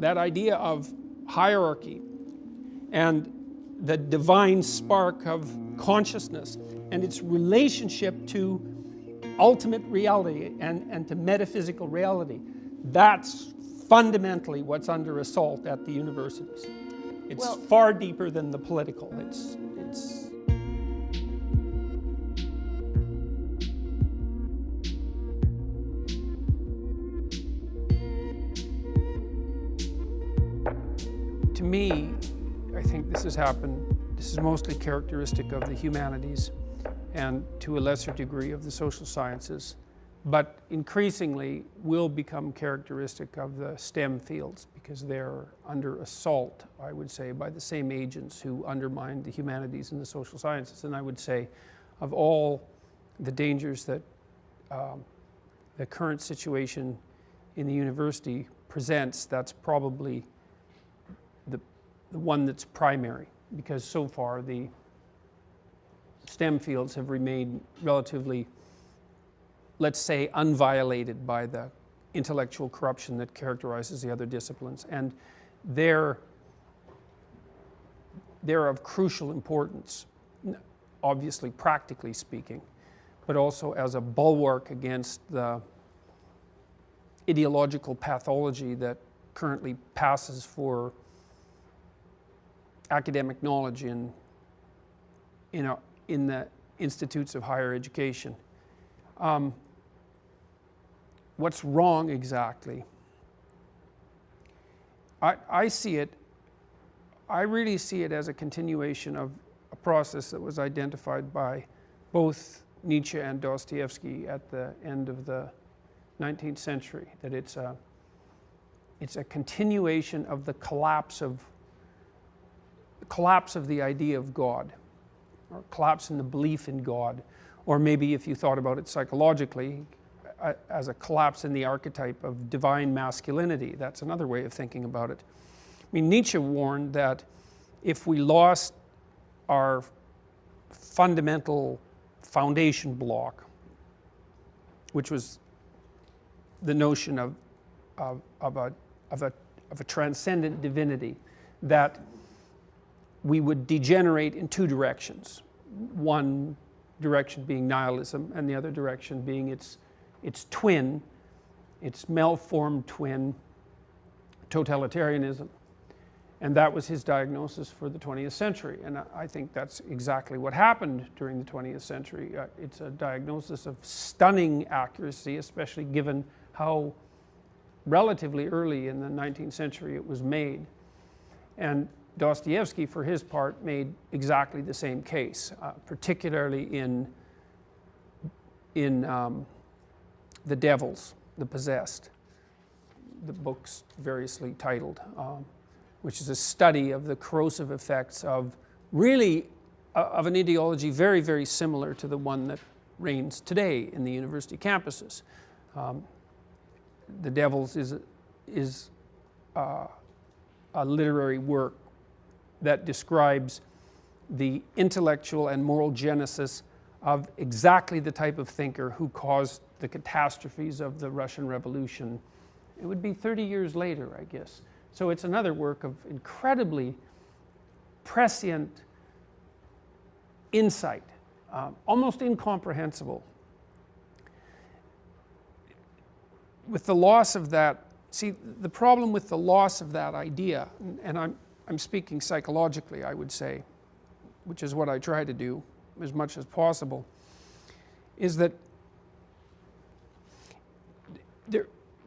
that idea of hierarchy and the divine spark of consciousness and its relationship to ultimate reality and to metaphysical reality, that's fundamentally what's under assault at the universities. It's far deeper than the political. It's to me, I think this has happened. This is mostly characteristic of the humanities and to a lesser degree of the social sciences, but increasingly will become characteristic of the STEM fields because they're under assault, I would say, by the same agents who undermine the humanities and the social sciences. And I would say of all the dangers that the current situation in the university presents, that's probably the one that's primary, because so far the STEM fields have remained relatively, let's say, unviolated by the intellectual corruption that characterizes the other disciplines. And they're of crucial importance, obviously practically speaking, but also as a bulwark against the ideological pathology that currently passes for academic knowledge in the institutes of higher education. What's wrong exactly? I really see it as a continuation of a process that was identified by both Nietzsche and Dostoevsky at the end of the 19th century, that it's a continuation of the collapse of the idea of God, or collapse in the belief in God, or maybe if you thought about it psychologically, as a collapse in the archetype of divine masculinity. That's another way of thinking about it. I mean, Nietzsche warned that if we lost our fundamental foundation block, which was the notion of a transcendent divinity, that we would degenerate in two directions. One direction being nihilism, and the other direction being its twin, its malformed twin, totalitarianism. And that was his diagnosis for the 20th century. And I think that's exactly what happened during the 20th century. It's a diagnosis of stunning accuracy, especially given how relatively early in the 19th century it was made. And Dostoevsky, for his part, made exactly the same case, particularly in The Devils, The Possessed, the book's variously titled, which is a study of the corrosive effects of really of an ideology very, very similar to the one that reigns today in the university campuses. The Devils is a literary work that describes the intellectual and moral genesis of exactly the type of thinker who caused the catastrophes of the Russian Revolution. It would be 30 years later, I guess. So it's another work of incredibly prescient insight, almost incomprehensible. With the loss of that, see, the problem with the loss of that idea, and I'm speaking psychologically, I would say, which is what I try to do as much as possible, is that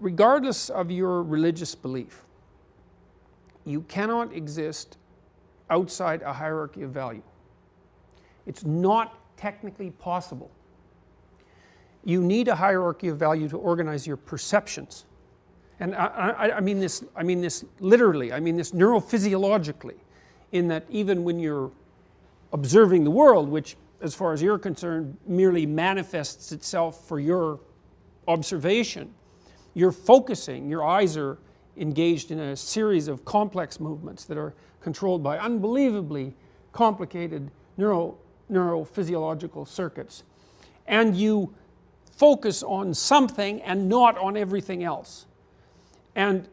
regardless of your religious belief, you cannot exist outside a hierarchy of value. It's not technically possible. You need a hierarchy of value to organize your perceptions. And I mean this literally, I mean this neurophysiologically, in that even when you're observing the world, which as far as you're concerned merely manifests itself for your observation, you're focusing, your eyes are engaged in a series of complex movements that are controlled by unbelievably complicated neurophysiological circuits. And you focus on something and not on everything else. And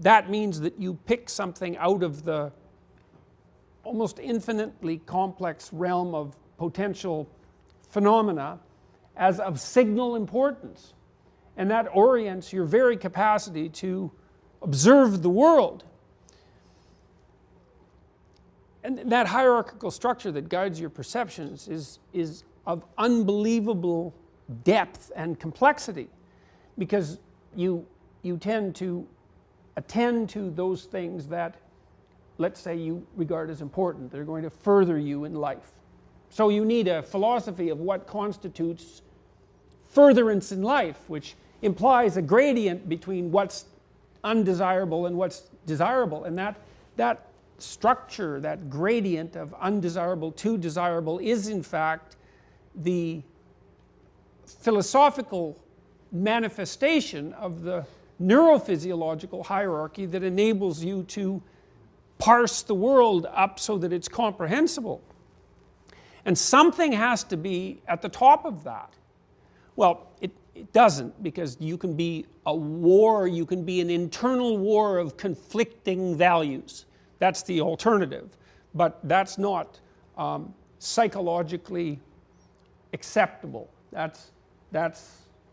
that means that you pick something out of the almost infinitely complex realm of potential phenomena as of signal importance. And that orients your very capacity to observe the world. And that hierarchical structure that guides your perceptions is of unbelievable depth and complexity, because you tend to attend to those things that, let's say, you regard as important. They're going to further you in life. So you need a philosophy of what constitutes furtherance in life, which implies a gradient between what's undesirable and what's desirable. And that structure, that gradient of undesirable to desirable, is in fact the philosophical manifestation of the neurophysiological hierarchy that enables you to parse the world up so that it's comprehensible. And something has to be at the top of that. Well, it doesn't, because you can be a war, you can be an internal war of conflicting values. That's the alternative. But that's not psychologically acceptable. That's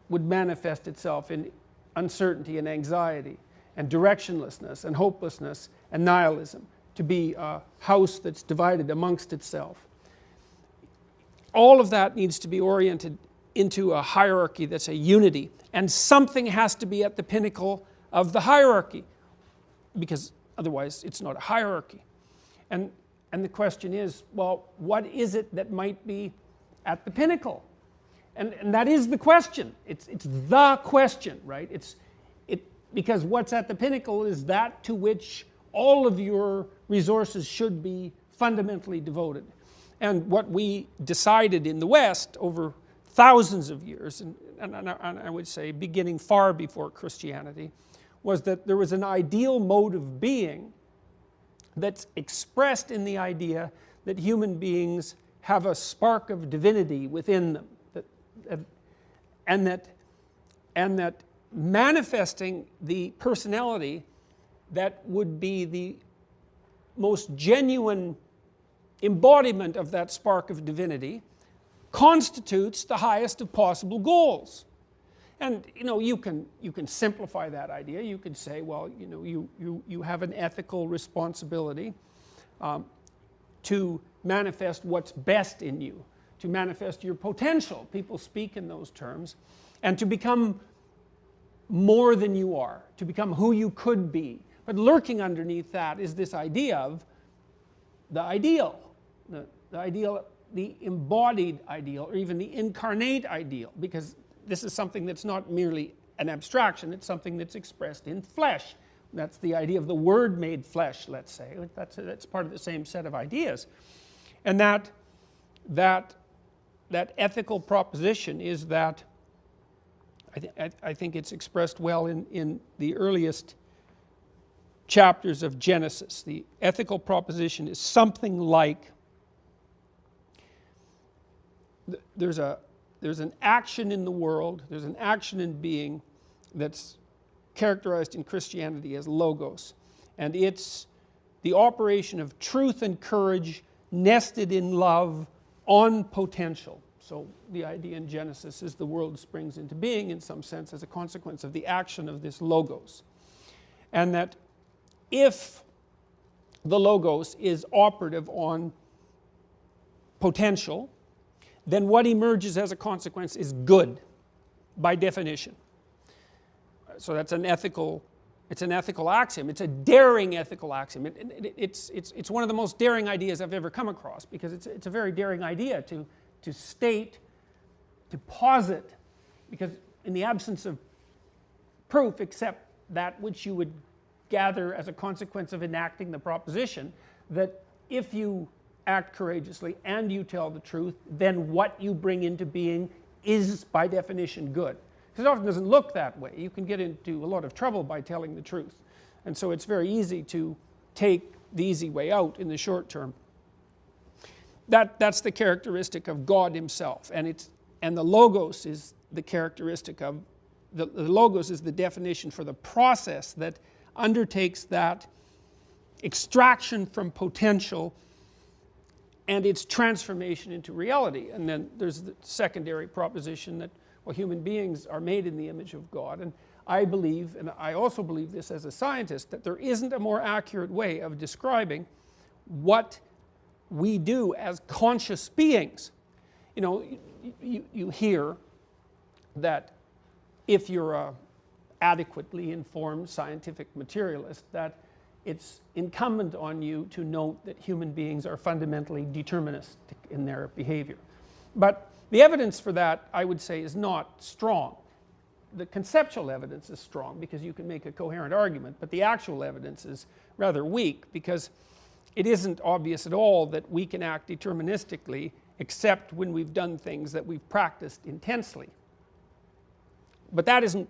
would manifest itself in uncertainty and anxiety and directionlessness and hopelessness and nihilism, to be a house that's divided amongst itself. All of that needs to be oriented into a hierarchy that's a unity, and something has to be at the pinnacle of the hierarchy, because otherwise it's not a hierarchy. And the question is, well, what is it that might be at the pinnacle? And that is the question. It's the question, right? Because what's at the pinnacle is that to which all of your resources should be fundamentally devoted. And what we decided in the West over thousands of years, and I would say beginning far before Christianity, was that there was an ideal mode of being that's expressed in the idea that human beings have a spark of divinity within them, and that manifesting the personality that would be the most genuine embodiment of that spark of divinity constitutes the highest of possible goals. And you can simplify that idea. You can say, well, you have an ethical responsibility to manifest what's best in you, to manifest your potential. People speak in those terms, and to become more than you are, to become who you could be. But lurking underneath that is this idea of the ideal, the embodied ideal, or even the incarnate ideal, because this is something that's not merely an abstraction, it's something that's expressed in flesh. That's the idea of the Word made flesh, let's say. That's part of the same set of ideas. And that ethical proposition is that, I think it's expressed well in the earliest chapters of Genesis. The ethical proposition is something like, there's an action in the world, there's an action in being that's characterized in Christianity as logos. And it's the operation of truth and courage nested in love on potential. So the idea in Genesis is the world springs into being in some sense as a consequence of the action of this logos. And that if the logos is operative on potential, then what emerges as a consequence is good, by definition. So that's an ethical axiom. It's a daring ethical axiom. It's one of the most daring ideas I've ever come across, because it's a very daring idea to state, to posit, because in the absence of proof except that which you would gather as a consequence of enacting the proposition, that if you act courageously and you tell the truth, then what you bring into being is by definition good. Because it often doesn't look that way. You can get into a lot of trouble by telling the truth. And so it's very easy to take the easy way out in the short term. That's the characteristic of God himself. And the logos is the characteristic of, the logos is the definition for the process that undertakes that extraction from potential and its transformation into reality. And then there's the secondary proposition that, well, human beings are made in the image of God. And I believe, and I also believe this as a scientist, that there isn't a more accurate way of describing what we do as conscious beings. You know, you hear that if you're a adequately informed scientific materialist, that it's incumbent on you to note that human beings are fundamentally deterministic in their behavior. But the evidence for that, I would say, is not strong. The conceptual evidence is strong because you can make a coherent argument, but the actual evidence is rather weak because it isn't obvious at all that we can act deterministically except when we've done things that we've practiced intensely. But that isn't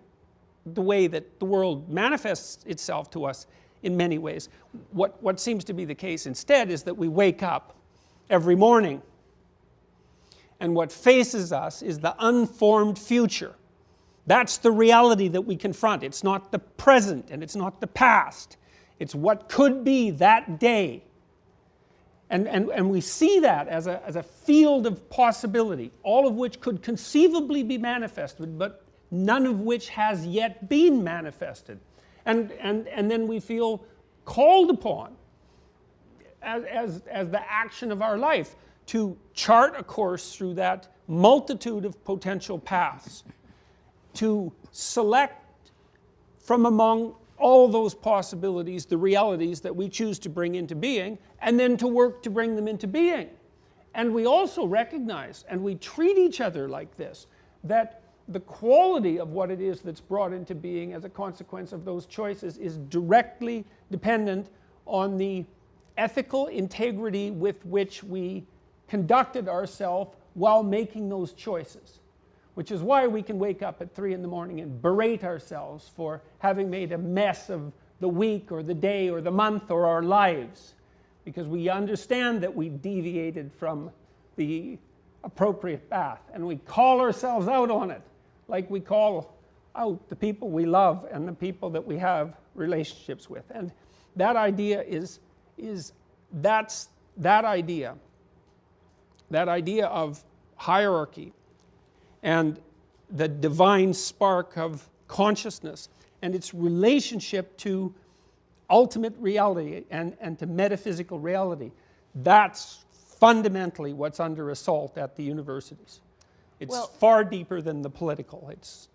the way that the world manifests itself to us in many ways. What seems to be the case instead is that we wake up every morning and what faces us is the unformed future. That's the reality that we confront. It's not the present and it's not the past. It's what could be that day. And we see that as a field of possibility, all of which could conceivably be manifested, but none of which has yet been manifested. And then we feel called upon as the action of our life to chart a course through that multitude of potential paths, to select from among all those possibilities the realities that we choose to bring into being, and then to work to bring them into being. And we also recognize, and we treat each other like this, that the quality of what it is that's brought into being as a consequence of those choices is directly dependent on the ethical integrity with which we conducted ourselves while making those choices. Which is why we can wake up at 3 in the morning and berate ourselves for having made a mess of the week or the day or the month or our lives. Because we understand that we deviated from the appropriate path. And we call ourselves out on it, like we call out the people we love and the people that we have relationships with. And that idea that's that idea of hierarchy and the divine spark of consciousness and its relationship to ultimate reality and to metaphysical reality. That's fundamentally what's under assault at the universities. It's far deeper than the political. It's